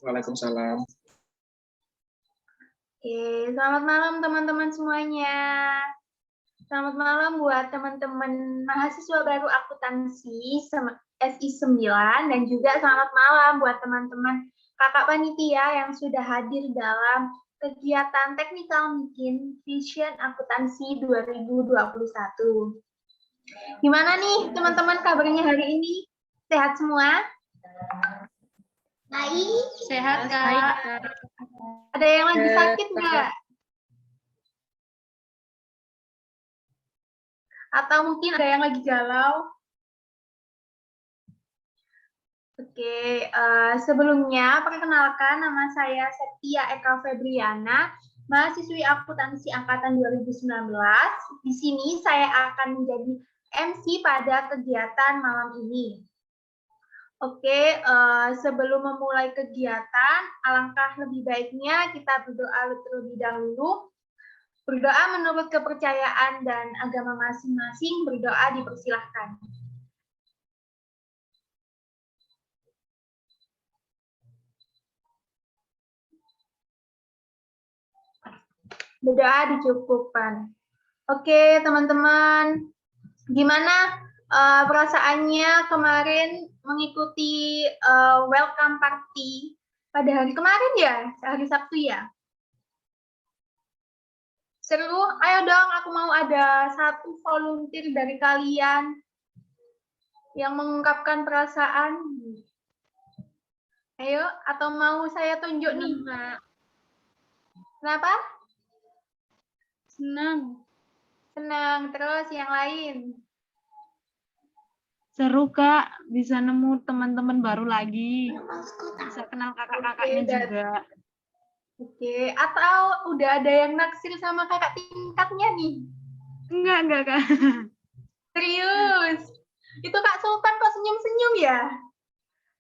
Waalaikumsalam. Oke, selamat malam teman-teman semuanya. Selamat malam buat teman-teman mahasiswa baru akuntansi SI 9 dan juga selamat malam buat teman-teman kakak panitia yang sudah hadir dalam kegiatan Technical Meeting Vision Akuntansi 2021. Gimana nih teman-teman kabarnya hari ini? Sehat semua? Baik. Sehat, Kak. Ada yang lagi sakit nggak? Atau mungkin ada yang lagi galau? Oke, sebelumnya perkenalkan nama saya Septia Eka Febriana, mahasiswi akuntansi angkatan 2019. Di sini saya akan menjadi MC pada kegiatan malam ini. Oke, sebelum memulai kegiatan, alangkah lebih baiknya kita berdoa terlebih dahulu. Berdoa menurut kepercayaan dan agama masing-masing, berdoa dipersilahkan. Berdoa dicukupkan. Oke, teman-teman, gimana perasaannya kemarin mengikuti welcome party pada hari kemarin ya, hari Sabtu ya? Seru? Ayo dong, aku mau ada satu volunteer dari kalian yang mengungkapkan perasaan. Ayo, atau mau saya tunjuk nih? Kenapa? Senang. Senang, terus yang lain? Seru, Kak. Bisa nemu teman-teman baru lagi. Bisa kenal kakak-kakaknya juga. Oke, atau udah ada yang naksir sama kakak tingkatnya nih? Enggak, Kak. Serius? Itu Kak Sultan kok senyum-senyum ya?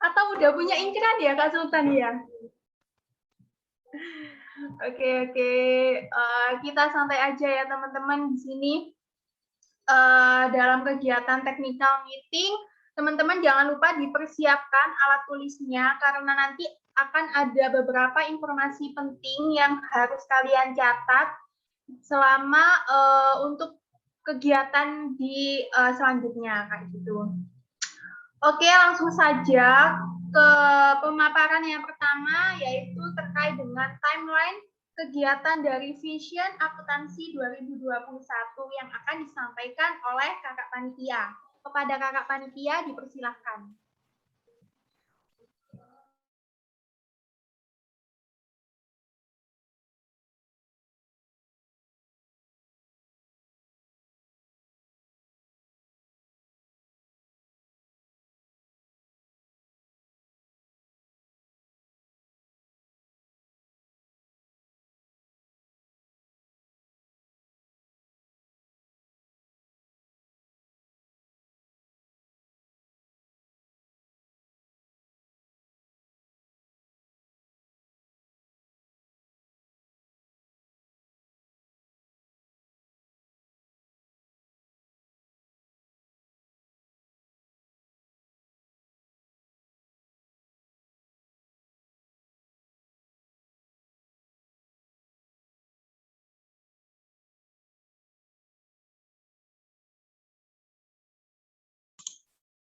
Atau udah punya inceran ya Kak Sultan ya? Oke. Kita santai aja ya teman-teman di sini. Dalam kegiatan technical meeting, teman-teman jangan lupa dipersiapkan alat tulisnya karena nanti akan ada beberapa informasi penting yang harus kalian catat selama untuk kegiatan di selanjutnya kayak gitu. Oke, langsung saja ke pemaparan yang pertama, yaitu terkait dengan timeline kegiatan dari Vision Akuntansi 2021 yang akan disampaikan oleh kakak panitia. Kepada kakak panitia dipersilahkan.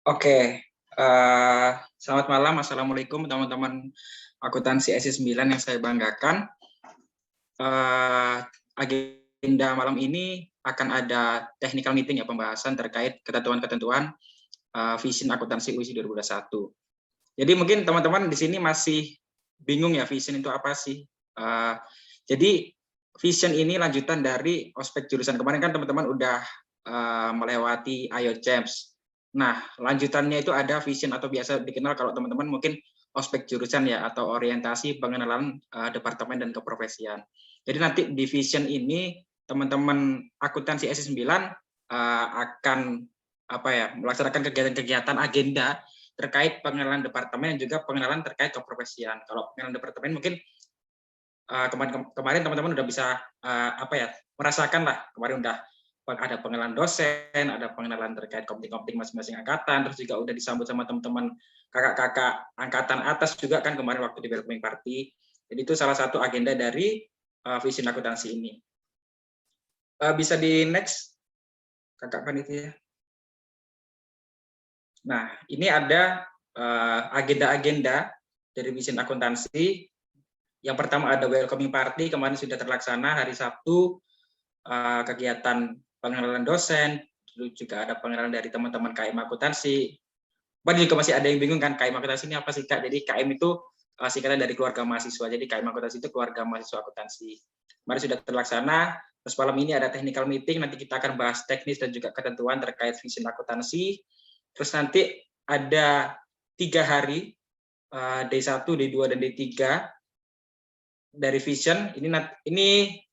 Oke, selamat malam. Assalamualaikum teman-teman akuntansi SI 9 yang saya banggakan. Agenda malam ini akan ada technical meeting ya, pembahasan terkait ketentuan-ketentuan Vision Akuntansi UISI 2021. Jadi mungkin teman-teman di sini masih bingung ya, Vision itu apa sih? Jadi Vision ini lanjutan dari ospek jurusan. Kemarin kan teman-teman udah melewati IOCHEMS. Nah, lanjutannya itu ada Vision atau biasa dikenal kalau teman-teman mungkin ospek jurusan ya, atau orientasi pengenalan departemen dan keprofesian. Jadi nanti di Vision ini teman-teman akuntansi SI 9 akan melaksanakan kegiatan-kegiatan agenda terkait pengenalan departemen dan juga pengenalan terkait keprofesian. Kalau pengenalan departemen mungkin kemarin teman-teman udah bisa merasakan lah, kemarin udah ada pengenalan dosen, ada pengenalan terkait kompting-kompting masing-masing angkatan, terus juga udah disambut sama teman-teman kakak-kakak angkatan atas juga kan kemarin waktu di welcoming party. Jadi itu salah satu agenda dari Vision Akuntansi ini. Bisa di next, kakak panitia. Nah, ini ada agenda-agenda dari Vision Akuntansi. Yang pertama ada welcoming party, kemarin sudah terlaksana hari Sabtu, kegiatan pengenalan dosen, juga ada pengenalan dari teman-teman KM Akuntansi. Padahal juga masih ada yang bingung kan, KM Akuntansi ini apa sih Kak? Jadi KM itu singkatan dari keluarga mahasiswa, jadi KM Akuntansi itu keluarga mahasiswa akuntansi. Kemarin sudah terlaksana, terus malam ini ada technical meeting, nanti kita akan bahas teknis dan juga ketentuan terkait Vision Akuntansi. Terus nanti ada 3 hari, D1, D2, dan D3 dari Vision. Ini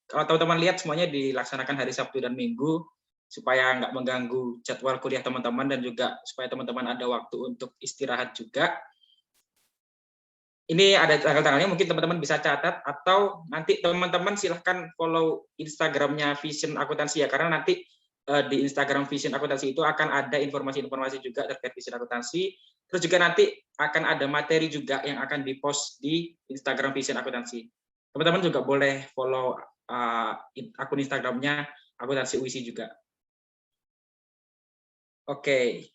kalau teman-teman lihat semuanya dilaksanakan hari Sabtu dan Minggu, supaya nggak mengganggu jadwal kuliah teman-teman dan juga supaya teman-teman ada waktu untuk istirahat juga. Ini ada tanggal-tanggalnya, mungkin teman-teman bisa catat, atau nanti teman-teman silahkan follow Instagramnya Vision Akuntansi ya, karena nanti di Instagram Vision Akuntansi itu akan ada informasi-informasi juga terkait Vision Akuntansi. Terus juga nanti akan ada materi juga yang akan dipost di Instagram Vision Akuntansi. Teman-teman juga boleh follow akun Instagramnya Akuntansi UISI juga. Oke,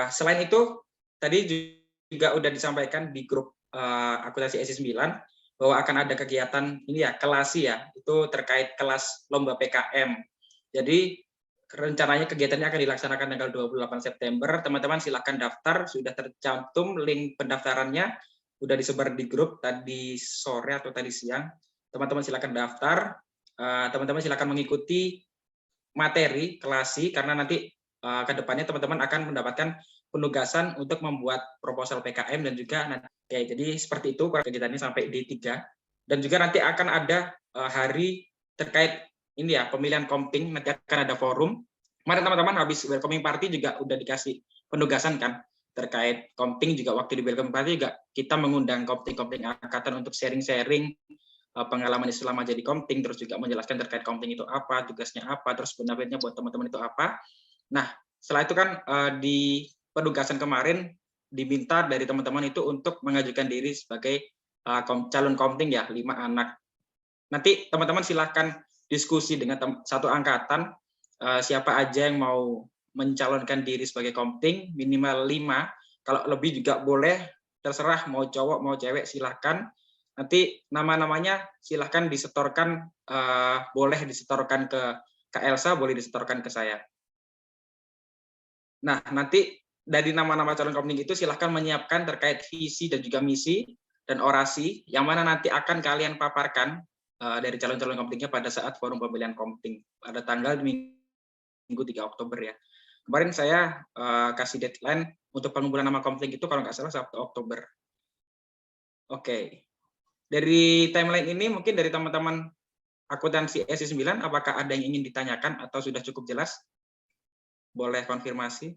selain itu tadi juga udah disampaikan di grup akuntansi SI 9 bahwa akan ada kegiatan ini ya, kelasi ya, itu terkait kelas lomba PKM. Jadi rencananya kegiatannya akan dilaksanakan tanggal 28 September. Teman-teman silakan daftar, sudah tercantum link pendaftarannya, sudah disebar di grup tadi sore atau tadi siang. Teman-teman silakan daftar, teman-teman silakan mengikuti materi kelasi karena nanti ke depannya teman-teman akan mendapatkan penugasan untuk membuat proposal PKM dan juga nanti. Oke, jadi seperti itu kegiatannya sampai D3 dan juga nanti akan ada hari terkait ini ya, pemilihan kompting, nanti akan ada forum. Kemarin teman-teman habis welcoming party juga udah dikasih penugasan kan terkait kompting, juga waktu di welcoming party juga kita mengundang kompting angkatan untuk sharing-sharing pengalaman selama jadi kompting, terus juga menjelaskan terkait kompting itu apa, tugasnya apa, terus benefitnya buat teman-teman itu apa. Nah, setelah itu kan di penugasan kemarin diminta dari teman-teman itu untuk mengajukan diri sebagai calon kompting ya, 5 anak. Nanti teman-teman silahkan diskusi dengan satu angkatan, siapa aja yang mau mencalonkan diri sebagai kompting, minimal 5, kalau lebih juga boleh, terserah mau cowok mau cewek silahkan. Nanti nama-namanya silahkan disetorkan, boleh disetorkan ke Kak Elsa, boleh disetorkan ke saya. Nah, nanti dari nama-nama calon kompting itu silahkan menyiapkan terkait visi dan juga misi dan orasi, yang mana nanti akan kalian paparkan dari calon-calon komptingnya pada saat forum pemilihan kompting pada tanggal Minggu 3 Oktober ya. Kemarin saya kasih deadline untuk pengumpulan nama kompting itu kalau nggak salah 1 Oktober. Oke. Dari timeline ini mungkin dari teman-teman akuntansi SI 9, apakah ada yang ingin ditanyakan atau sudah cukup jelas? Boleh konfirmasi?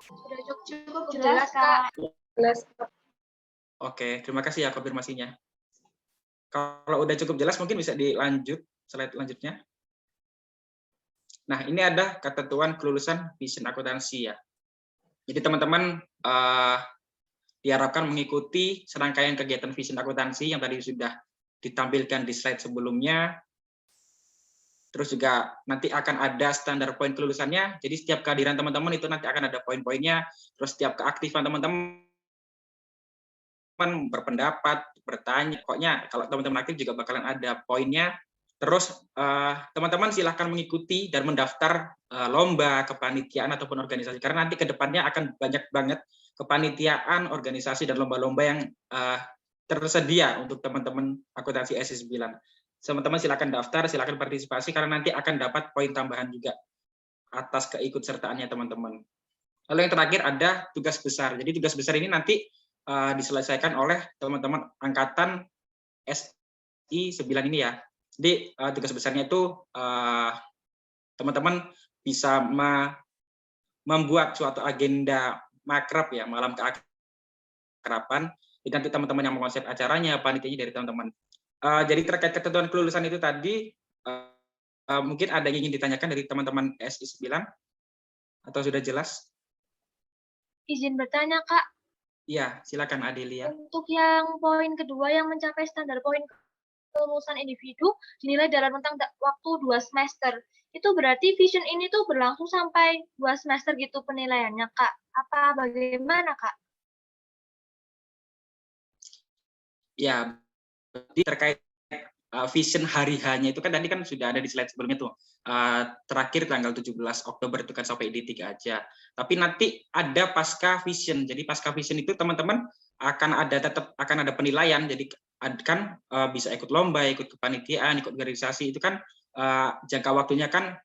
Sudah cukup jelas, Kak. Jelas. Oke, terima kasih ya konfirmasinya. Kalau udah cukup jelas mungkin bisa dilanjut slide selanjutnya. Nah, ini ada ketentuan kelulusan Vision Akuntansi ya. Jadi teman-teman diharapkan mengikuti serangkaian kegiatan Vision Akuntansi yang tadi sudah ditampilkan di slide sebelumnya. Terus juga nanti akan ada standar poin kelulusannya. Jadi setiap kehadiran teman-teman itu nanti akan ada poin-poinnya. Terus setiap keaktifan teman-teman berpendapat, bertanya, pokoknya kalau teman-teman aktif juga bakalan ada poinnya. Terus teman-teman silahkan mengikuti dan mendaftar lomba, kepanitiaan ataupun organisasi. Karena nanti ke depannya akan banyak banget kepanitiaan, organisasi, dan lomba-lomba yang tersedia untuk teman-teman akuntansi SI 9. Teman-teman silakan daftar, silakan partisipasi karena nanti akan dapat poin tambahan juga atas keikutsertaannya teman-teman. Lalu yang terakhir ada tugas besar. Jadi tugas besar ini nanti diselesaikan oleh teman-teman angkatan SI 9 ini ya. Jadi tugas besarnya itu teman-teman bisa membuat suatu agenda makrab ya, malam keakraban. Jadi nanti teman-teman yang mengkonsep acaranya, panitianya dari teman-teman. Jadi terkait ketentuan kelulusan itu tadi mungkin ada yang ingin ditanyakan dari teman-teman SI 9 atau sudah jelas? Izin bertanya, Kak. Iya, silakan Adelia. Untuk yang poin kedua yang mencapai standar poin kelulusan individu dinilai dalam rentang waktu 2 semester. Itu berarti vision ini tuh berlangsung sampai 2 semester gitu penilaiannya, Kak. Apa bagaimana, Kak? Ya, berarti terkait vision hari hanya itu kan tadi kan sudah ada di slide sebelumnya tuh. Terakhir tanggal 17 Oktober itu kan sampai di 3 aja. Tapi nanti ada pasca vision. Jadi pasca vision itu teman-teman tetap akan ada penilaian. Jadi kan bisa ikut lomba, ikut kepanitiaan, ikut organisasi itu kan jangka waktunya kan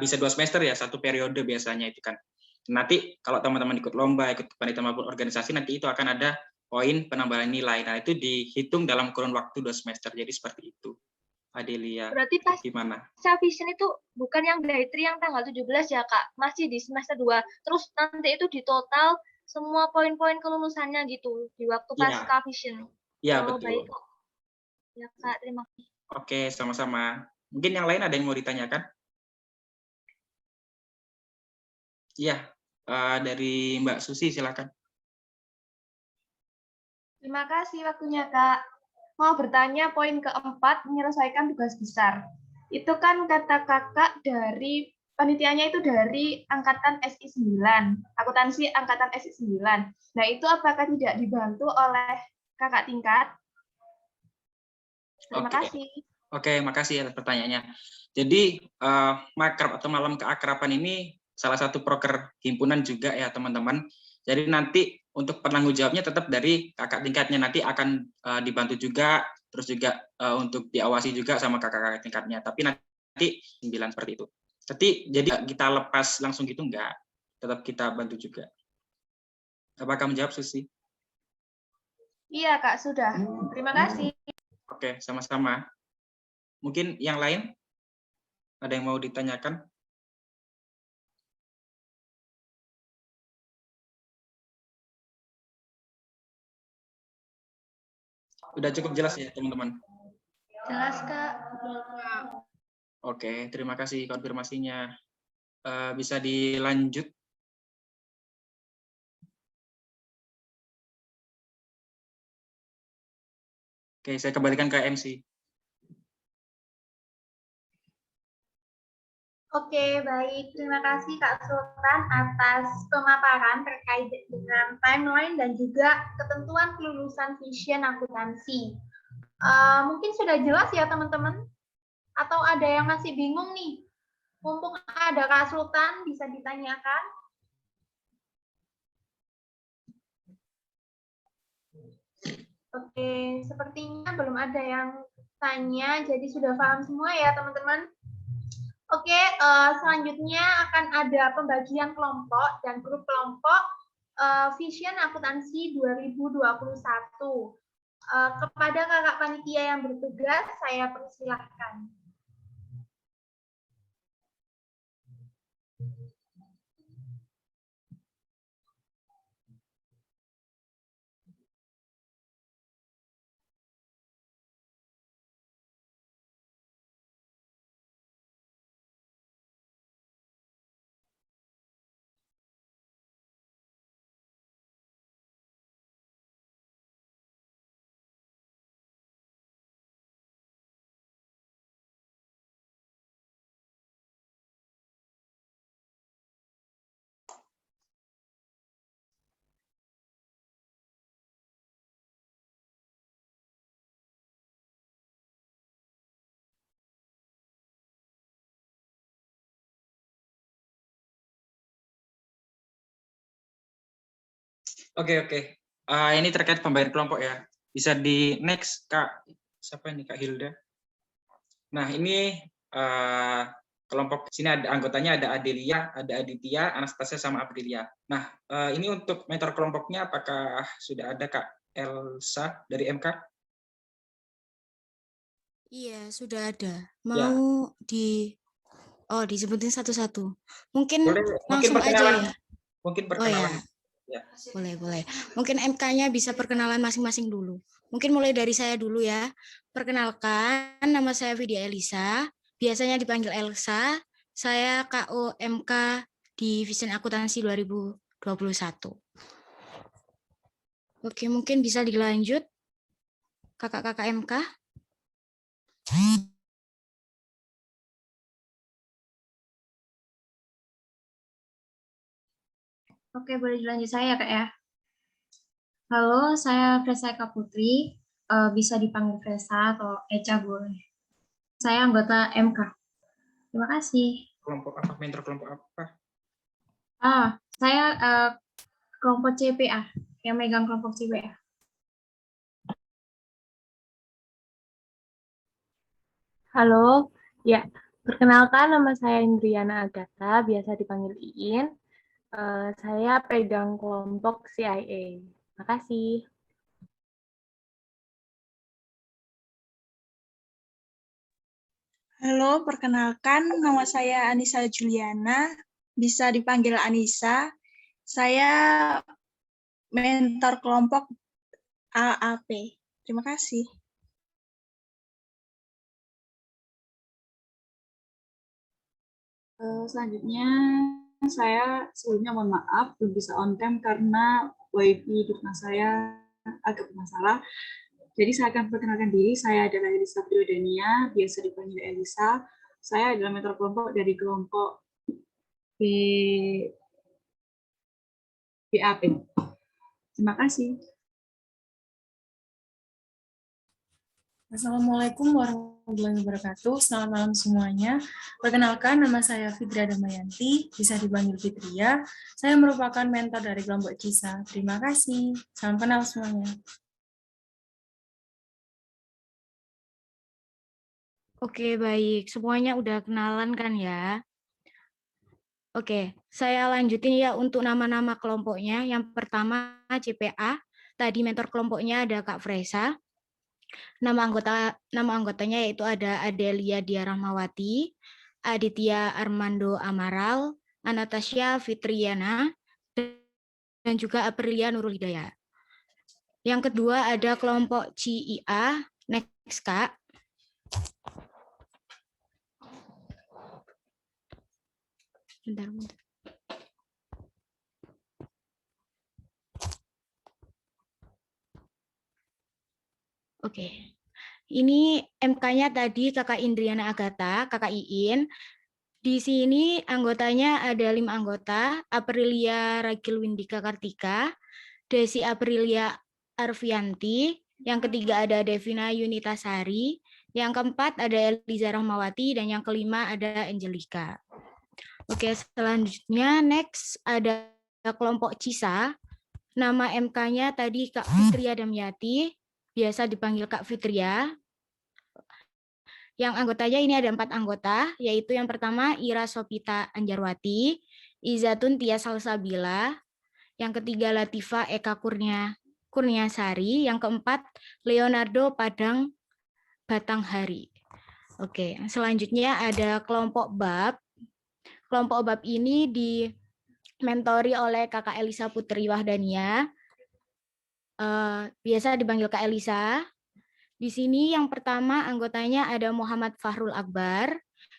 bisa 2 semester ya, 1 periode biasanya itu kan. Nanti kalau teman-teman ikut lomba, ikut kepanitiaan maupun organisasi nanti itu akan ada poin penambahan nilai. Nah, itu dihitung dalam kurun waktu 2 semester. Jadi seperti itu. Adelia, Berarti pas gimana? vision itu bukan yang Gayatri yang tanggal 17 ya, Kak? Masih di semester 2. Terus nanti itu di total semua poin-poin kelulusannya gitu di waktu pasca vision. Iya, Oh, betul. baik. Ya, Kak, terima kasih. Oke, sama-sama. Mungkin yang lain ada yang mau ditanyakan? Iya, dari Mbak Susi silakan. Terima kasih waktunya, Kak. Mau bertanya poin keempat, menyelesaikan tugas besar. Itu kan kata kakak dari, panitianya itu dari angkatan SI 9, akuntansi angkatan SI 9. Nah, itu apakah tidak dibantu oleh kakak tingkat? Terima kasih. Oke, makasih atas pertanyaannya. Jadi, makrab atau malam keakraban ini salah satu proker himpunan juga ya, teman-teman. Jadi nanti untuk penanggung jawabnya tetap dari kakak tingkatnya, nanti akan dibantu juga, terus juga untuk diawasi juga sama kakak-kakak tingkatnya. Tapi nanti 9 seperti itu. Jadi kita lepas langsung gitu enggak, tetap kita bantu juga. Apakah menjawab, Susi? Iya, Kak, sudah. Terima kasih. Oke, sama-sama. Mungkin yang lain? Ada yang mau ditanyakan? Udah cukup jelas ya, teman-teman? Jelas, Kak. Oke, terima kasih konfirmasinya. Bisa dilanjut? Oke, saya kembalikan ke MC. Oke, baik. Terima kasih Kak Sultan atas pemaparan terkait dengan timeline dan juga ketentuan kelulusan vision akuntansi. Mungkin sudah jelas ya teman-teman? Atau ada yang masih bingung nih? Mumpung ada Kak Sultan, bisa ditanyakan. Oke, sepertinya belum ada yang tanya, jadi sudah paham semua ya teman-teman? Oke, selanjutnya akan ada pembagian kelompok dan grup kelompok Vision Akuntansi 2021. Kepada kakak panitia yang bertugas, saya persilahkan. Oke. Ini terkait pembagian kelompok ya. Bisa di next, Kak. Siapa ini, Kak Hilda? Nah, ini kelompok sini ada anggotanya, ada Adelia, ada Aditya, Anastasia, sama Aprilia. Nah, ini untuk mentor kelompoknya apakah sudah ada Kak Elsa dari MK? Iya, sudah ada. Mau disebutin satu-satu. Mungkin langsung aja ya. Mungkin perkenalan. Oh ya. Boleh. Mungkin MK-nya bisa perkenalan masing-masing dulu. Mungkin mulai dari saya dulu ya. Perkenalkan, nama saya Vidya Elisa. biasanya dipanggil Elsa. Saya KOMK di Vision Akuntansi 2021. Oke, mungkin bisa dilanjut, kakak-kakak MK. Oke, boleh dilanjut saya, Kak ya. Halo, saya Fresa Eka Putri. Bisa dipanggil Fresa atau Eca boleh. Saya anggota MK. Terima kasih. Kelompok apa? Mentor kelompok apa? Saya kelompok CPA, yang megang kelompok CPA. Halo, ya, perkenalkan nama saya Indriana Agatha, biasa dipanggil Iin. Saya pegang kelompok CIA. Makasih. Halo, perkenalkan nama saya Anissa Juliana, bisa dipanggil Anissa. Saya mentor kelompok AAP. Terima kasih. Selanjutnya, saya sebelumnya mohon maaf belum bisa on cam karena wifi di rumah saya agak bermasalah. Jadi saya akan perkenalkan diri, saya adalah Elisa Priodania, biasa dipanggil Elisa. Saya adalah mentor kelompok dari kelompok BAP. Terima kasih. Assalamualaikum warahmatullahi wabarakatuh. Selamat malam semuanya. Perkenalkan, nama saya Fitria Damayanti, bisa dipanggil Fitria. Saya merupakan mentor dari kelompok CISA. Terima kasih. Salam kenal semuanya. Oke, baik. Semuanya udah kenalan kan ya? Oke, saya lanjutin ya untuk nama-nama kelompoknya. Yang pertama CPA. Tadi mentor kelompoknya ada Kak Fresa. Nama anggotanya yaitu ada Adelia Dia Rahmawati, Aditya Armando Amaral, Anastasia Fitriana, dan juga Aprilia Nurul Hidayat. Yang kedua ada kelompok CIA. Next, Kak. Bentar. Oke. Ini MK-nya tadi Kakak Indriana Agatha, Kakak Iin. Di sini anggotanya ada 5 anggota, Aprilia Ragil Windika Kartika, Desi Aprilia Arfianti, yang ketiga ada Devina Yunitasari, yang keempat ada Eliza Rahmawati, dan yang kelima ada Angelika. Oke, selanjutnya next ada kelompok CISA. Nama MK-nya tadi Kak Fitria Damyati, biasa dipanggil Kak Fitria. Yang anggotanya ini ada 4 anggota, yaitu yang pertama Ira Sopita Anjarwati, Izatun Tia Salsabila, yang ketiga Latifa Eka Kurniasari, yang keempat Leonardo Padang Batanghari. Oke, selanjutnya ada kelompok BAB. Kelompok BAB ini dimentori oleh Kakak Elisa Putri Wahdania, biasa dipanggil Kak Elisa. Di sini yang pertama anggotanya ada Muhammad Fahrul Akbar,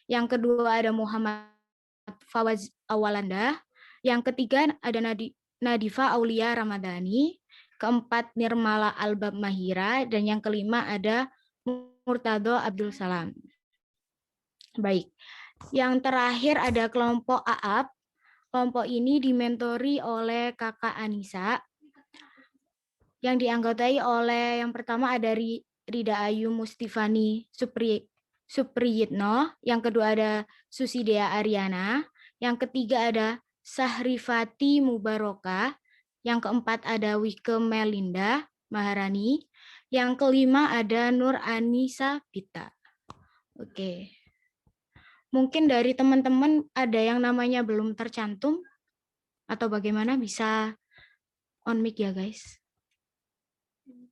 yang kedua ada Muhammad Fawaz Awalanda, yang ketiga ada Nadifa Aulia Ramadhani, keempat Nirmala Albab Mahira, dan yang kelima ada Murtado Abdul Salam. Baik, yang terakhir ada kelompok AAP. Kelompok ini dimentori oleh Kakak Anissa, yang dianggotai oleh yang pertama ada Rida Ayu Mustifani Supriyitno, yang kedua ada Susidea Ariana, yang ketiga ada Sahrifati Mubaroka, yang keempat ada Wike Melinda Maharani, yang kelima ada Nur Anissa Pita. Oke. Mungkin dari teman-teman ada yang namanya belum tercantum atau bagaimana, bisa on mic ya guys.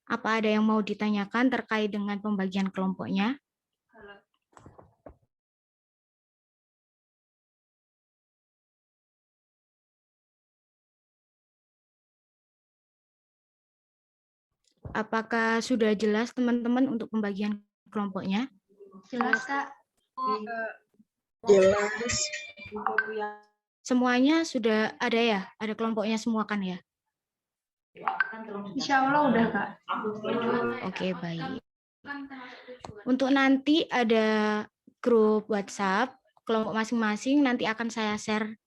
Apa ada yang mau ditanyakan terkait dengan pembagian kelompoknya? Apakah sudah jelas teman-teman untuk pembagian kelompoknya? Jelas, Kak. Jelas. Semuanya sudah ada ya? Ada kelompoknya semua kan ya? Insya Allah udah, Kak. Oke, baik. Untuk nanti ada grup WhatsApp kelompok masing-masing, nanti akan saya share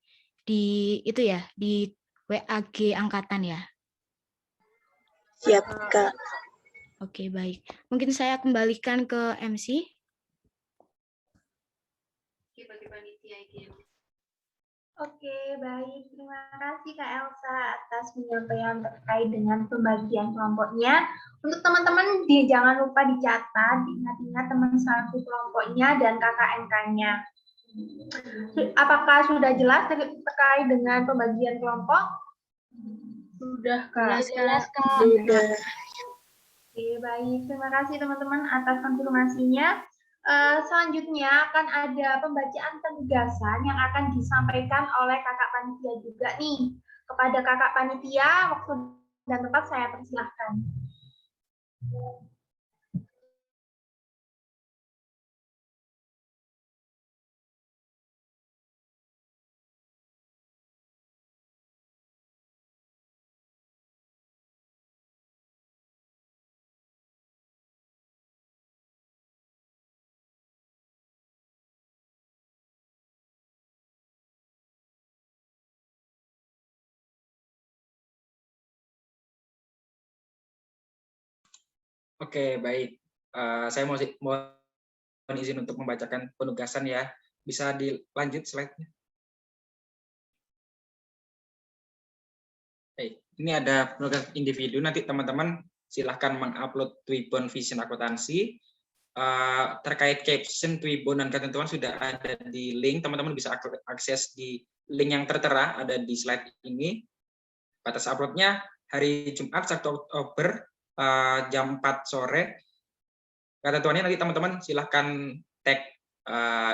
di itu ya, di WAG angkatan ya. Siap, Kak. Oke, baik. Mungkin saya kembalikan ke MC. Oke, baik. Terima kasih Kak Elsa atas penyampaian terkait dengan pembagian kelompoknya. Untuk teman-teman, jangan lupa dicatat, diingat-ingat teman satu kelompoknya dan KKNK-nya. Apakah sudah jelas terkait dengan pembagian kelompok? Sudah, Kak. Jelas, Kak. Sudah. Oke, baik. Terima kasih teman-teman atas konfirmasinya. Selanjutnya akan ada pembacaan penugasan yang akan disampaikan oleh kakak panitia juga nih. Kepada kakak panitia, waktu dan tempat saya persilahkan. Oke, baik. Saya mohon izin untuk membacakan penugasan ya. Bisa dilanjut slide-nya. Baik, ini ada penugasan individu. Nanti teman-teman silahkan mengupload Twibbon Vision Akuntansi. Terkait caption, Twibbon, dan ketentuan sudah ada di link. Teman-teman bisa akses di link yang tertera, ada di slide ini. Batas uploadnya hari Jumat 1 Oktober jam 4 sore. Ketentuannya nanti teman-teman silahkan tag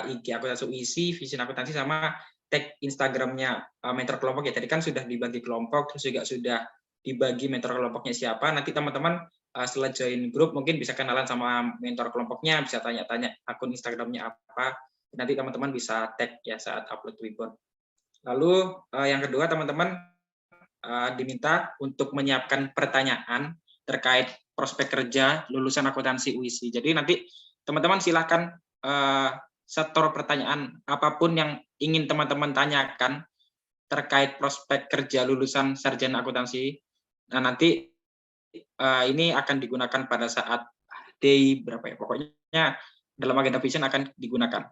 IG akuntansi UISI, Vision Akuntansi, sama tag Instagramnya mentor kelompok ya. Tadi kan sudah dibagi kelompok, terus juga sudah dibagi mentor kelompoknya siapa. Nanti teman-teman setelah join grup mungkin bisa kenalan sama mentor kelompoknya, bisa tanya-tanya akun Instagramnya apa. Nanti teman-teman bisa tag ya saat upload Twibbon. Lalu yang kedua, teman-teman diminta untuk menyiapkan pertanyaan terkait prospek kerja lulusan akuntansi UISI. Jadi nanti teman-teman silahkan setor pertanyaan apapun yang ingin teman-teman tanyakan terkait prospek kerja lulusan sarjana akuntansi. Nah, nanti ini akan digunakan pada saat day berapa ya, pokoknya dalam agenda Vision akan digunakan.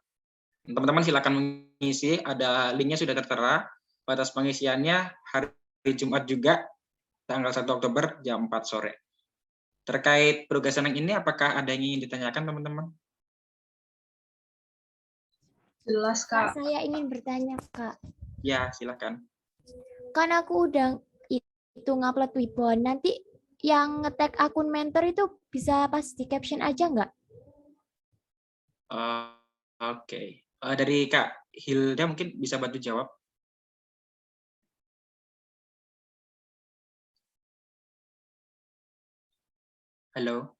Teman-teman silahkan mengisi, ada linknya sudah tertera. Batas pengisiannya hari Jumat juga, tanggal 1 Oktober jam 4 sore. Terkait penugasan yang ini, apakah ada yang ingin ditanyakan, teman-teman? Jelas, Kak. Saya ingin bertanya, Kak. Ya, silakan. Kan aku udah itu ngupload Twibbon, nanti yang nge-tag akun mentor itu bisa pas di caption aja nggak? Oke. Dari Kak Hilda mungkin bisa bantu jawab. Halo.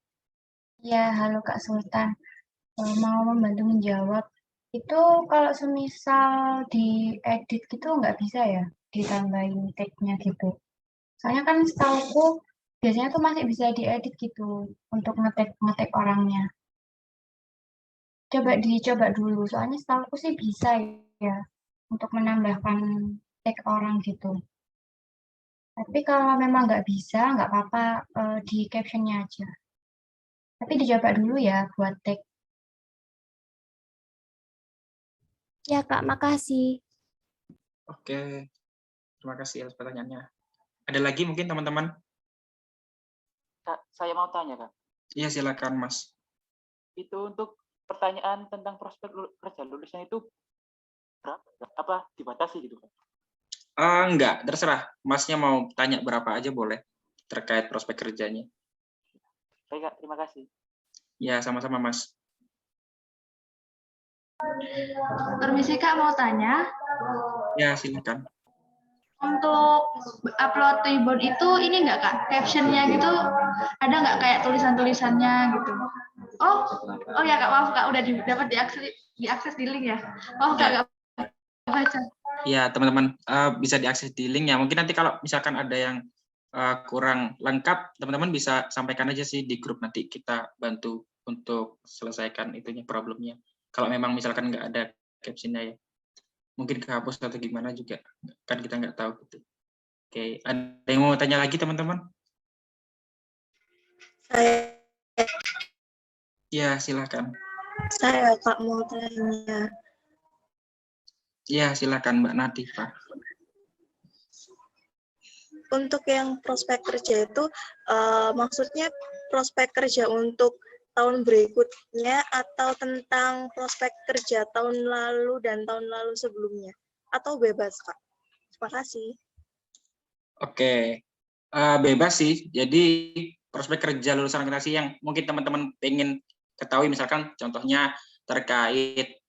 Ya, halo Kak Sultan. Mau membantu menjawab. Itu kalau semisal diedit gitu nggak bisa ya? Ditambahin tag-nya gitu. Soalnya kan setauku biasanya tuh masih bisa diedit gitu untuk nge-tag orangnya. Coba dicoba dulu, soalnya setauku sih bisa ya untuk menambahkan tag orang gitu. Tapi kalau memang nggak bisa, nggak apa-apa di caption-nya aja. Tapi dicoba dulu ya buat tag. Ya, Kak, makasih. Oke. Terima kasih atas pertanyaannya. Ada lagi mungkin teman-teman? Kak, saya mau tanya, Kak. Iya, silakan, Mas. Itu untuk pertanyaan tentang prospek kerja lulusnya itu berapa? Apa dibatasi gitu, Kak? Enggak, terserah. Masnya mau tanya berapa aja boleh terkait prospek kerjanya. Baik, Kak, terima kasih. Ya, sama-sama, Mas. Permisi, Kak, mau tanya. Ya, silakan. Untuk upload Twibbon itu ini nggak, Kak? Caption-nya gitu ada nggak kayak tulisan-tulisannya gitu? Oh ya, Kak, maaf, Kak, udah dapat diakses diakses di link ya? Oh, nggak baca. Ya, teman-teman bisa diakses di link ya. Mungkin nanti kalau misalkan ada yang kurang lengkap, teman-teman bisa sampaikan aja sih di grup, nanti kita bantu untuk selesaikan itunya problemnya. Kalau memang misalkan nggak ada captionnya ya, mungkin kehapus atau gimana juga, kan kita nggak tahu gitu. Oke, ada yang mau tanya lagi teman-teman? Saya, Ya, silakan. saya Kak mau tanya. Ya, silakan Mbak Natifah. Untuk yang prospek kerja itu, maksudnya prospek kerja untuk tahun berikutnya atau tentang prospek kerja tahun lalu dan tahun lalu sebelumnya? Atau bebas, Kak? Terima kasih. Oke, bebas sih. Jadi prospek kerja lulusan akuntansi yang mungkin teman-teman pengen ketahui, misalkan contohnya terkait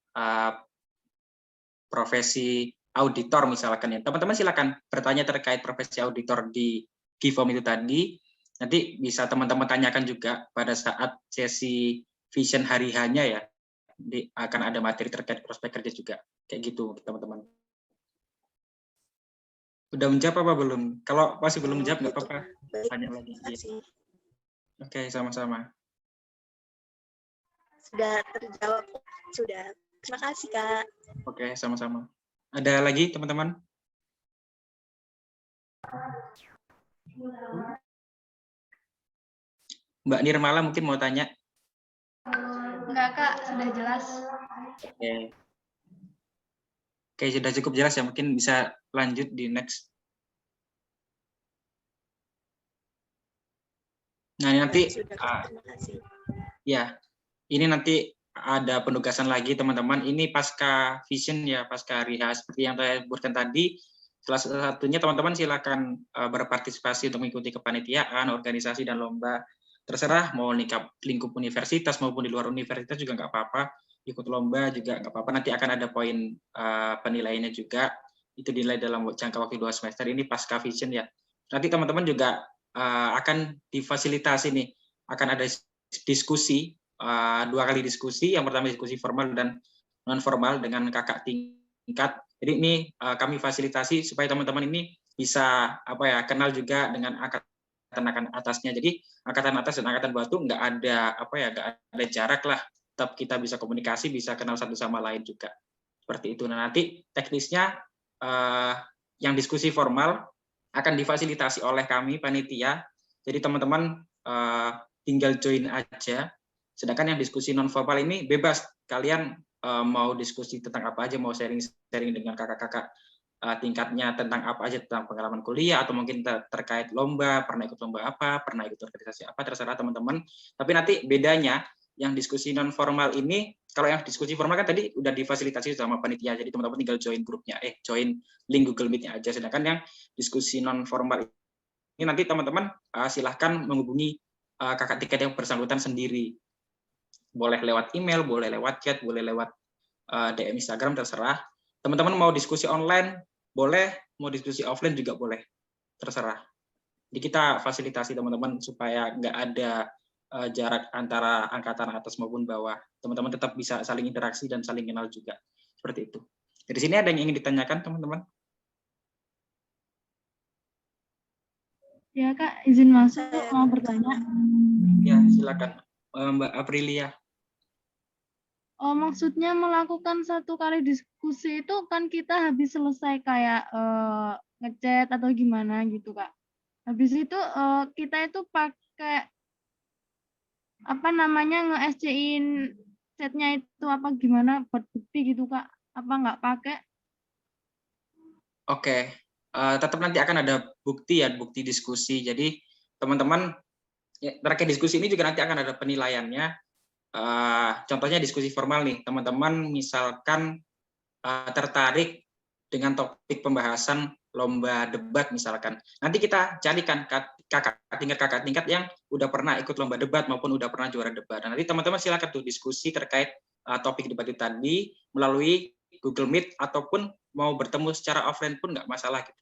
profesi auditor misalkan ya. Teman-teman silakan bertanya terkait profesi auditor di Givom itu tadi. Nanti bisa teman-teman tanyakan juga pada saat sesi vision hari hanya ya. Akan ada materi terkait prospek kerja juga. Kayak gitu teman-teman. Udah menjawab apa belum? Kalau masih belum menjawab nggak apa-apa. Tanya lagi. Oke, sama-sama. Sudah terjawab. Sudah. Terima kasih, Kak. Oke, sama-sama. Ada lagi teman-teman? Mbak Nirmala mungkin mau tanya? Enggak, Kak, sudah jelas. Oke. Oke, sudah cukup jelas ya, mungkin bisa lanjut di next. Nah, nanti ya, ini nanti ada penugasan lagi teman-teman. Ini pasca vision ya, pasca Riha seperti yang saya sebutkan tadi. Salah satunya teman-teman silakan berpartisipasi untuk mengikuti kepanitiaan, organisasi dan lomba. Terserah mau lingkup universitas maupun di luar universitas juga nggak apa-apa. Ikut lomba juga nggak apa-apa. Nanti akan ada poin penilaiannya juga. Itu dinilai dalam jangka waktu 2 semester ini pasca vision ya. Nanti teman-teman juga akan difasilitasi nih. Akan ada diskusi. 2 kali diskusi, yang pertama diskusi formal dan non formal dengan kakak tingkat. Jadi ini kami fasilitasi supaya teman-teman ini bisa kenal juga dengan angkatan atasnya. Jadi angkatan atas dan angkatan bawah itu nggak ada jarak lah. Tetap kita bisa komunikasi, bisa kenal satu sama lain juga. Seperti itu. Nah, nanti teknisnya yang diskusi formal akan difasilitasi oleh kami panitia. Jadi teman-teman tinggal join aja. Sedangkan yang diskusi non formal ini bebas, kalian mau diskusi tentang apa aja, mau sharing dengan kakak-kakak tingkatnya tentang apa aja, tentang pengalaman kuliah atau mungkin terkait lomba, pernah ikut lomba apa, pernah ikut organisasi apa, terserah teman-teman. Tapi nanti bedanya yang diskusi non formal ini, kalau yang diskusi formal kan tadi udah difasilitasi sama panitia, jadi teman-teman tinggal join grupnya, join link Google Meet-nya aja. Sedangkan yang diskusi non formal ini nanti teman-teman silahkan menghubungi kakak tingkat yang bersangkutan sendiri. Boleh lewat email, boleh lewat chat, boleh lewat DM Instagram, terserah. Teman-teman mau diskusi online, boleh, mau diskusi offline juga boleh, terserah. Jadi kita fasilitasi teman-teman supaya nggak ada jarak antara angkatan atas maupun bawah. Teman-teman tetap bisa saling interaksi dan saling kenal juga. Seperti itu. Dari sini ada yang ingin ditanyakan, teman-teman? Ya, Kak, izin masuk, mau bertanya. Ya, silakan. Mbak Aprilia. Oh, maksudnya melakukan 1 kali diskusi itu kan kita habis selesai kayak ngechat atau gimana gitu, Kak. Habis itu kita itu pakai nge-SC-in chatnya itu apa gimana buat bukti gitu, Kak? Apa nggak pakai? Oke, tetap nanti akan ada bukti ya, bukti diskusi. Jadi teman-teman terkait diskusi ini juga nanti akan ada penilaiannya. Contohnya diskusi formal nih, teman-teman misalkan tertarik dengan topik pembahasan lomba debat misalkan. Nanti kita carikan kakak tingkat yang udah pernah ikut lomba debat maupun udah pernah juara debat. Nah, nanti teman-teman silakan tuh diskusi terkait topik debat itu tadi melalui Google Meet ataupun mau bertemu secara offline pun nggak masalah gitu.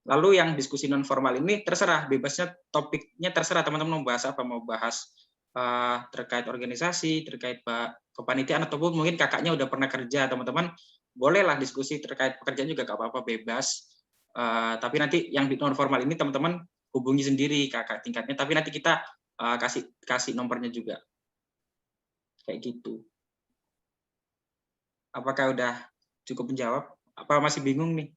Lalu yang diskusi non formal ini terserah, bebasnya topiknya terserah teman-teman mau bahas apa, mau bahas terkait organisasi, terkait kepanitiaan, ataupun mungkin kakaknya udah pernah kerja, teman-teman bolehlah diskusi terkait pekerjaan juga gak apa-apa, bebas. Tapi nanti yang non formal ini teman-teman hubungi sendiri kakak tingkatnya, tapi nanti kita kasih nomornya juga. Kayak gitu. Apakah udah cukup menjawab? Apa masih bingung nih?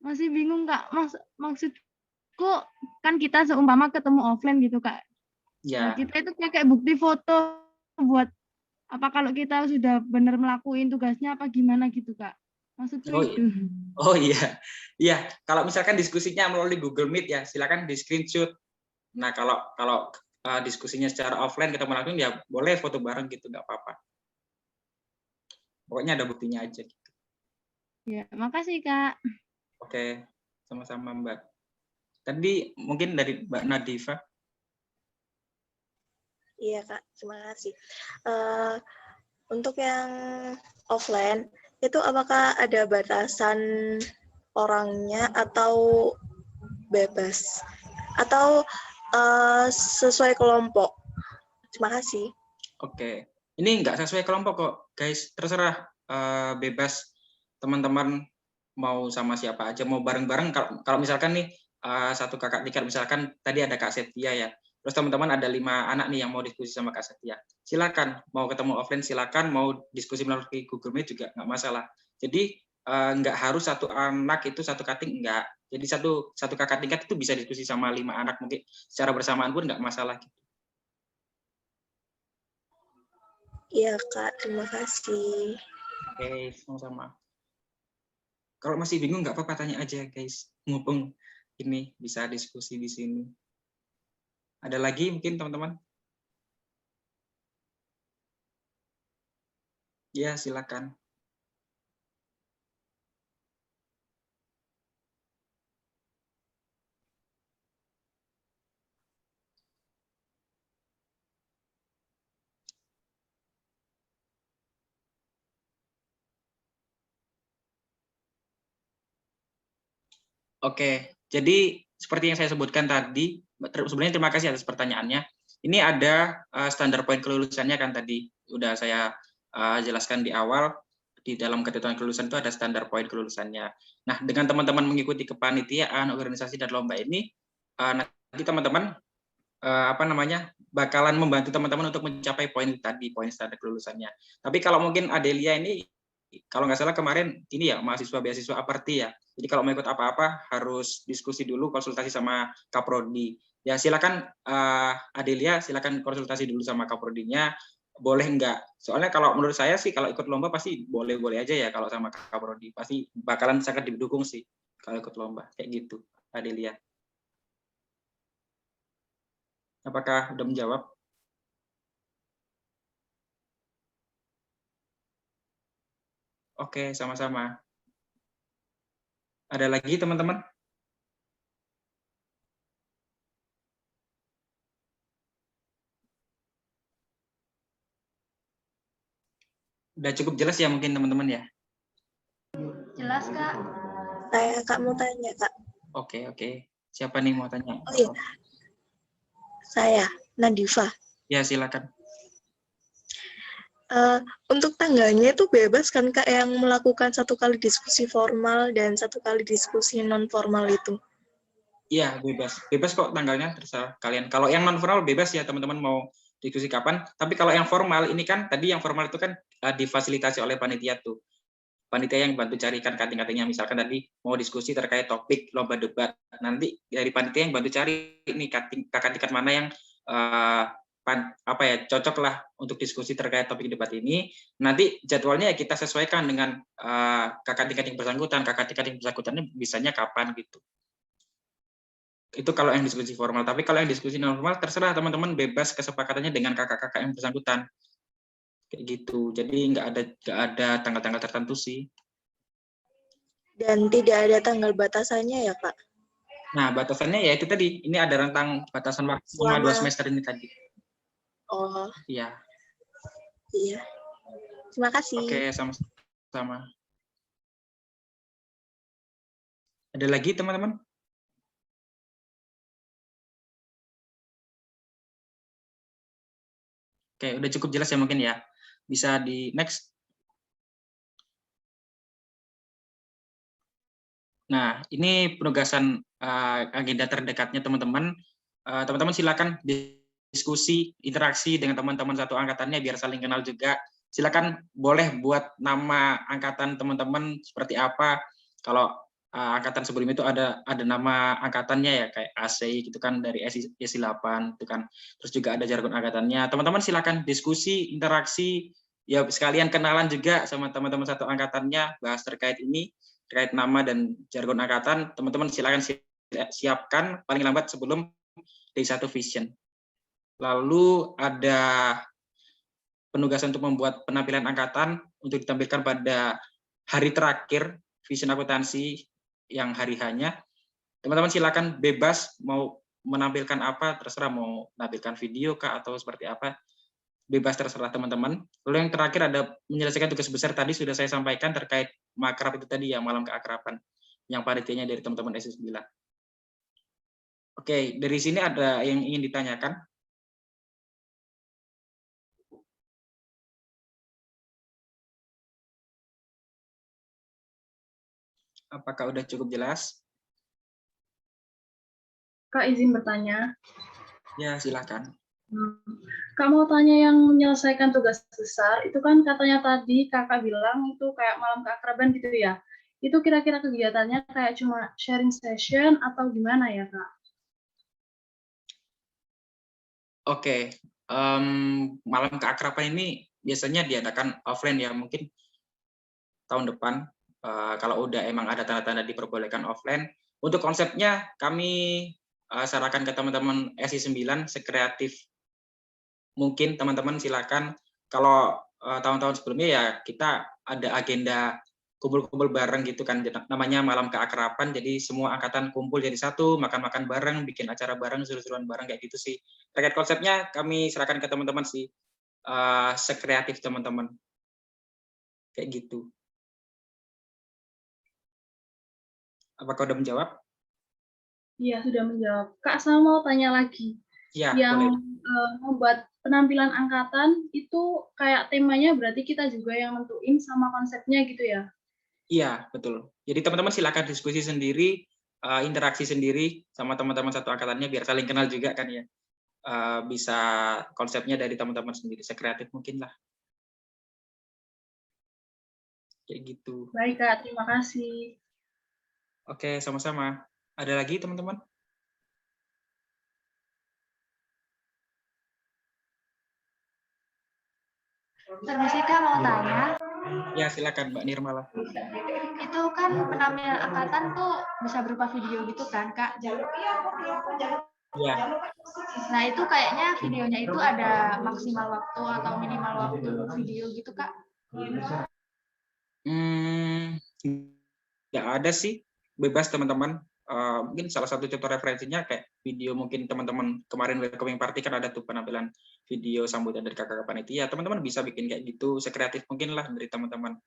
Masih bingung Kak, maksudku kan kita seumpama ketemu offline gitu Kak. Nah, Ya. kita itu kayak bukti foto buat apa kalau kita sudah benar melakukan tugasnya apa gimana gitu Kak. Maksudku itu. Oh iya. Iya, kalau misalkan diskusinya melalui Google Meet ya, silakan di screenshot. Nah, kalau diskusinya secara offline kita melakukan ya boleh foto bareng gitu, nggak apa-apa. Pokoknya ada buktinya aja. Gitu. Ya, makasih Kak. Oke, sama-sama Mbak. Tadi mungkin dari Mbak Nadifa. Iya Kak, terima kasih. Untuk yang offline, itu apakah ada batasan orangnya atau bebas? Atau sesuai kelompok? Terima kasih. Oke, ini nggak sesuai kelompok kok, guys. Terserah, bebas teman-teman mau sama siapa aja, mau bareng-bareng. Kalau misalkan nih satu kakak tingkat, misalkan tadi ada Kak Setia ya, terus teman-teman ada 5 anak nih yang mau diskusi sama Kak Setia, silakan mau ketemu offline, silakan mau diskusi melalui Google Meet juga nggak masalah. Jadi nggak harus satu anak itu satu kating, enggak. Jadi satu kakak tingkat itu bisa diskusi sama 5 anak, mungkin secara bersamaan pun nggak masalah. Iya Kak, terima kasih. Oke, sama-sama. Kalau masih bingung nggak apa-apa, tanya aja guys. Mumpung ini bisa diskusi di sini. Ada lagi mungkin teman-teman? Ya, silakan. Oke, jadi seperti yang saya sebutkan tadi, sebenarnya terima kasih atas pertanyaannya. Ini ada standar poin kelulusannya kan tadi, udah saya jelaskan di awal, di dalam ketentuan kelulusan itu ada standar poin kelulusannya. Nah, dengan teman-teman mengikuti kepanitiaan, organisasi, dan lomba ini, nanti teman-teman bakalan membantu teman-teman untuk mencapai poin tadi, poin standar kelulusannya. Tapi kalau mungkin Adelia ini, kalau nggak salah kemarin ini ya mahasiswa beasiswa Aperti ya. Jadi kalau mau ikut apa-apa harus diskusi dulu, konsultasi sama Kaprodi. Ya silakan Adelia, silakan konsultasi dulu sama Kaprodinya. Boleh nggak? Soalnya kalau menurut saya sih kalau ikut lomba pasti boleh-boleh aja ya kalau sama Kaprodi. Pasti bakalan sangat didukung sih kalau ikut lomba. Kayak gitu, Adelia. Apakah udah menjawab? Oke, sama-sama. Ada lagi teman-teman? Udah cukup jelas ya mungkin teman-teman ya? Jelas, Kak. Kak mau tanya, Kak. Oke. Siapa nih mau tanya? Oh iya. Saya, Nadifa. Ya, silakan. Untuk tanggalnya itu bebas kan Kak, yang melakukan 1 kali diskusi formal dan 1 kali diskusi non formal itu? Iya, bebas kok tanggalnya, terserah kalian. Kalau yang non formal bebas ya teman-teman mau diskusi kapan. Tapi kalau yang formal ini kan tadi yang formal itu kan difasilitasi oleh panitia tuh. Panitia yang bantu carikan kating-katingnya, misalkan tadi mau diskusi terkait topik lomba debat. Nanti dari panitia yang bantu cari nih kakak tingkat mana yang cocok lah untuk diskusi terkait topik debat ini. Nanti jadwalnya ya kita sesuaikan dengan kakak tingkat yang bersangkutan. Kakak tingkat yang bersangkutannya bisanya kapan gitu. Itu kalau yang diskusi formal. Tapi kalau yang diskusi non formal terserah teman-teman, bebas kesepakatannya dengan kakak-kakak yang bersangkutan. Kayak gitu. Jadi nggak ada tanggal-tanggal tertentu sih. Dan tidak ada tanggal batasannya ya Kak? Nah, batasannya ya itu tadi. Ini ada rentang batasan waktu selama 2 semester ini tadi. Oh. Iya. Iya. Terima kasih. Oke, sama-sama. Ada lagi teman-teman? Oke, udah cukup jelas ya mungkin ya. Bisa di next. Nah, ini penugasan agenda terdekatnya teman-teman. Teman-teman silakan diskusi, interaksi dengan teman-teman satu angkatannya biar saling kenal juga. Silakan boleh buat nama angkatan teman-teman seperti apa. Kalau angkatan sebelum itu ada nama angkatannya ya kayak AC gitu kan dari SI 8 itu kan. Terus juga ada jargon angkatannya. Teman-teman silakan diskusi, interaksi, ya sekalian kenalan juga sama teman-teman satu angkatannya bahas terkait ini, terkait nama dan jargon angkatan. Teman-teman silakan siapkan paling lambat sebelum D1 Vision. Lalu ada penugasan untuk membuat penampilan angkatan untuk ditampilkan pada hari terakhir Vision Akuntansi yang hari hanya. Teman-teman silakan bebas mau menampilkan apa, terserah mau menampilkan video kah atau seperti apa, bebas terserah teman-teman. Lalu yang terakhir ada menyelesaikan tugas besar tadi sudah saya sampaikan terkait makrab itu tadi ya, malam keakraban yang panitianya dari teman-teman SI 9. Oke, dari sini ada yang ingin ditanyakan? Apakah udah cukup jelas? Kak, izin bertanya. Ya, silakan. Kak mau tanya yang menyelesaikan tugas besar, itu kan katanya tadi kakak bilang itu kayak malam keakraban gitu ya. Itu kira-kira kegiatannya kayak cuma sharing session atau gimana ya, Kak? Oke, malam keakraban ini biasanya diadakan offline ya, mungkin tahun depan kalau udah emang ada tanda-tanda diperbolehkan offline. Untuk konsepnya kami sarankan ke teman-teman SI 9 sekreatif mungkin teman-teman silakan. Kalau tahun-tahun sebelumnya ya kita ada agenda kumpul-kumpul bareng gitu kan, namanya malam keakraban, jadi semua angkatan kumpul jadi satu, makan-makan bareng, bikin acara bareng, seru-seruan bareng kayak gitu sih. Terkait konsepnya kami serahkan ke teman-teman sih, sekreatif teman-teman kayak gitu. Apakah udah menjawab? Iya, sudah menjawab. Kak, saya mau tanya lagi. Ya, yang boleh. membuat penampilan angkatan itu kayak temanya berarti kita juga yang nentuin sama konsepnya gitu ya? Iya, betul. Jadi teman-teman silakan diskusi sendiri, interaksi sendiri sama teman-teman satu angkatannya biar saling kenal juga kan ya. Bisa konsepnya dari teman-teman sendiri, sekreatif mungkin lah. Kayak gitu. Baik Kak, terima kasih. Oke, sama-sama. Ada lagi teman-teman? Permisi Kak, mau tanya. Ya, silakan Mbak Nirmala. Itu kan penampilan angkatan tuh bisa berupa video gitu kan, Kak? Ya. Nah, itu kayaknya videonya itu ada maksimal waktu atau minimal waktu video gitu, Kak? Nggak ada sih, bebas teman-teman. Mungkin salah satu contoh referensinya kayak video mungkin teman-teman kemarin welcoming party kan ada tuh penampilan video sambutan dari kakak panitia. Teman-teman bisa bikin kayak gitu, sekreatif mungkin lah dari teman-teman.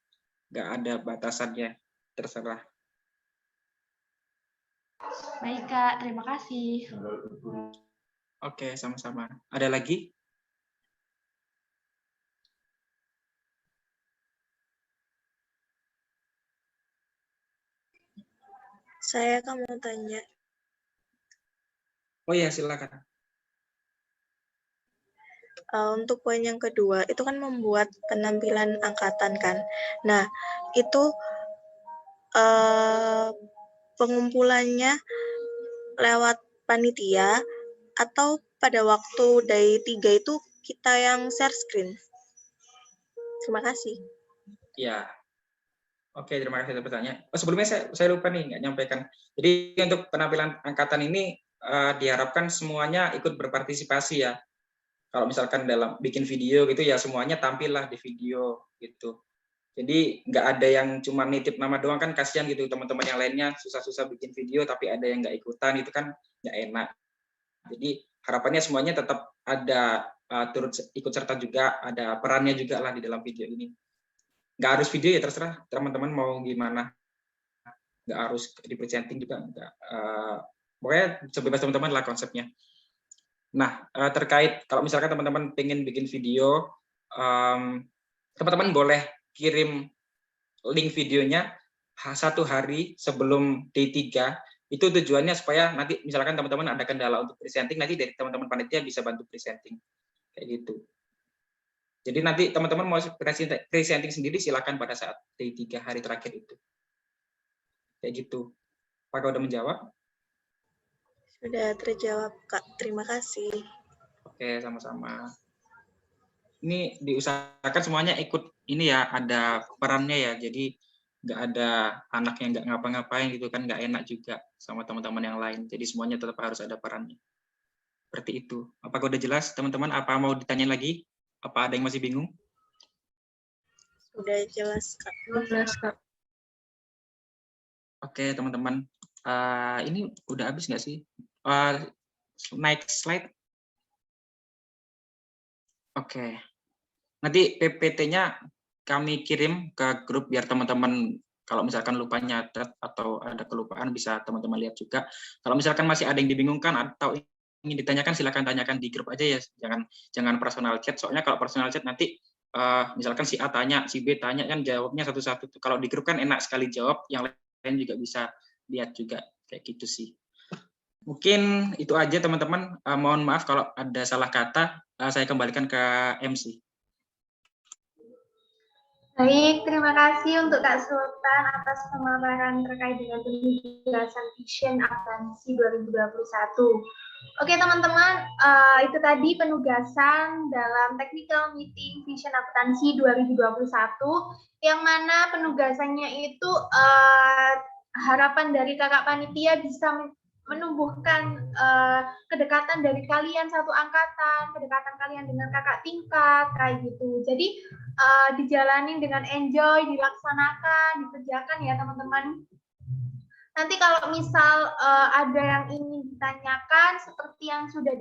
Nggak ada batasannya, terserah. Baik Kak, terima kasih. Oke, sama-sama. Ada lagi? Saya kan mau tanya. Oh iya, silakan. Untuk poin yang kedua, itu kan membuat penampilan angkatan kan. Nah, itu pengumpulannya lewat panitia atau pada waktu day 3 itu kita yang share screen? Terima kasih. Ya. Oke, terima kasih atas pertanyaannya. Oh, sebelumnya saya lupa nih, nggak nyampaikan. Jadi untuk penampilan angkatan ini diharapkan semuanya ikut berpartisipasi ya. Kalau misalkan dalam bikin video gitu ya semuanya tampillah di video gitu. Jadi nggak ada yang cuma nitip nama doang kan kasihan gitu teman-teman yang lainnya susah-susah bikin video tapi ada yang nggak ikutan itu kan nggak enak. Jadi harapannya semuanya tetap ada turut ikut serta juga, ada perannya juga lah di dalam video ini. Nggak harus video ya terserah teman-teman mau gimana. Nggak harus representing juga. Pokoknya sebebas teman-teman lah konsepnya. Nah, terkait kalau misalkan teman-teman pengen bikin video, teman-teman boleh kirim link videonya 1 hari sebelum D3. Itu tujuannya supaya nanti misalkan teman-teman ada kendala untuk presenting, nanti dari teman-teman panitia bisa bantu presenting. Kayak gitu. Jadi nanti teman-teman mau presenting sendiri silakan pada saat D3 hari terakhir itu. Kayak gitu. Apakah udah menjawab? Sudah terjawab, Kak. Terima kasih. Oke, sama-sama. Ini diusahakan semuanya ikut ini ya, ada perannya ya. Jadi nggak ada anak yang nggak ngapa-ngapain gitu kan, nggak enak juga sama teman-teman yang lain. Jadi semuanya tetap harus ada perannya. Seperti itu. Apakah udah jelas teman-teman? Apa mau ditanya lagi? Apa ada yang masih bingung? Sudah jelas, Kak. Jelas, Kak. Oke, teman-teman. Ini udah habis nggak sih? Next slide. Oke. Nanti PPT-nya kami kirim ke grup biar teman-teman kalau misalkan lupa nyatet atau ada kelupaan bisa teman-teman lihat juga. Kalau misalkan masih ada yang dibingungkan atau ingin ditanyakan silakan tanyakan di grup aja ya. Jangan personal chat. Soalnya kalau personal chat nanti misalkan si A tanya, si B tanya kan jawabnya satu-satu. Kalau di grup kan enak sekali jawab, yang lain juga bisa lihat juga kayak gitu sih. Mungkin itu aja teman-teman. Mohon maaf kalau ada salah kata. Saya kembalikan ke MC. Baik, terima kasih untuk Kak Sultan atas pemaparan terkait dengan penugasan Vision Akuntansi 2021. Oke teman-teman, itu tadi penugasan dalam Technical Meeting Vision Akuntansi 2021, yang mana penugasannya itu harapan dari kakak panitia bisa menumbuhkan kedekatan dari kalian satu angkatan, kedekatan kalian dengan kakak tingkat, kayak gitu. Jadi dijalanin dengan enjoy, dilaksanakan, dikerjakan ya teman-teman. Nanti kalau misal ada yang ingin ditanyakan seperti yang sudah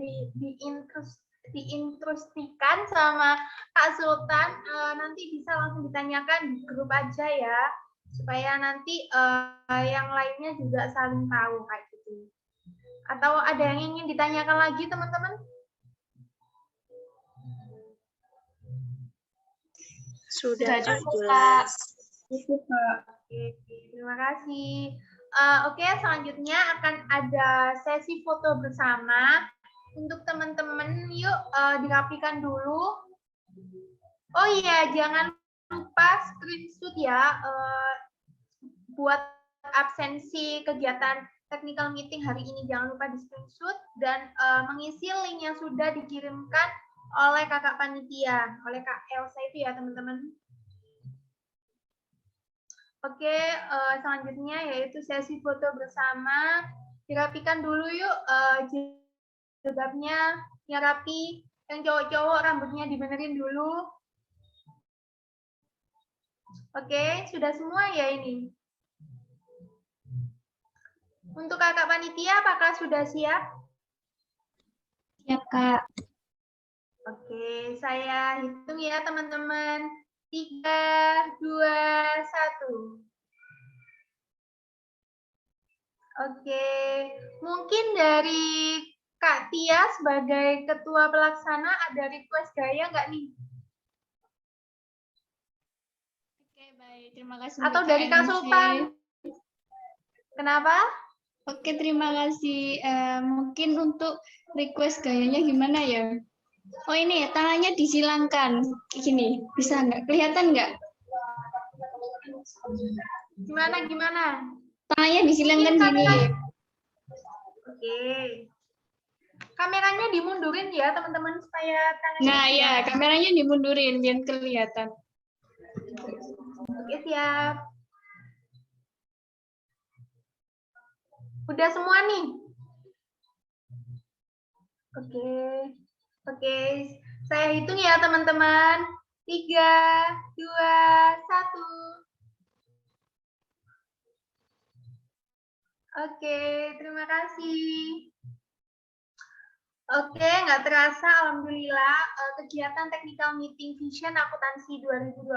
diinstruksikan sama Kak Sultan, nanti bisa langsung ditanyakan di grup aja ya, supaya nanti yang lainnya juga saling tahu kayak gitu. Atau ada yang ingin ditanyakan lagi teman-teman? Sudah cukup, jelas. Cukup, Kak. Oke, terima kasih. Oke, selanjutnya akan ada sesi foto bersama. Untuk teman-teman, yuk dirapikan dulu. Oh iya, jangan lupa screenshot ya, buat absensi kegiatan technical meeting hari ini. Jangan lupa di screenshot dan mengisi link yang sudah dikirimkan oleh kakak panitia, oleh Kak Elsa itu ya teman-teman. Oke, selanjutnya yaitu sesi foto bersama. Dirapikan dulu yuk jilbabnya, yang rapi. Yang cowok-cowok rambutnya dibenerin dulu. Oke, sudah semua ya ini. Untuk kakak panitia, apakah sudah siap? Siap, Kak. Oke, saya hitung ya teman-teman. 3, 2, 1. Oke, mungkin dari Kak Tia sebagai ketua pelaksana ada request gaya nggak nih? Oke, baik. Terima kasih. Atau dari Kak Sultan? Kenapa? Oke, terima kasih. Mungkin untuk request gayanya gimana ya? Oh ini ya, tangannya disilangkan. Gini, bisa nggak? Kelihatan nggak? Gimana? Tangannya disilangkan gini. Oke. Kameranya dimundurin ya teman-teman supaya tangannya. Nah ya, kameranya dimundurin biar kelihatan. Oke, siap. Udah semua nih? Oke, saya hitung ya teman-teman. 3, 2, 1. Oke, terima kasih. Oke, nggak terasa, alhamdulillah kegiatan Technical Meeting Vision Akuntansi 2021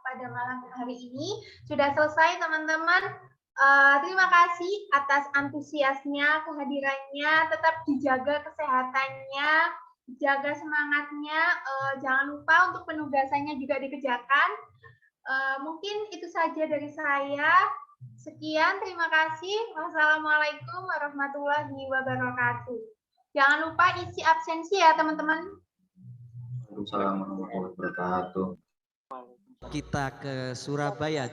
pada malam hari ini sudah selesai teman-teman. Terima kasih atas antusiasnya, kehadirannya, tetap dijaga kesehatannya, jaga semangatnya, jangan lupa untuk penugasannya juga dikerjakan. Mungkin itu saja dari saya. Sekian, terima kasih. Wassalamualaikum warahmatullahi wabarakatuh. Jangan lupa isi absensi ya, teman-teman. Waalaikumsalam warahmatullahi wabarakatuh. Kita ke Surabaya,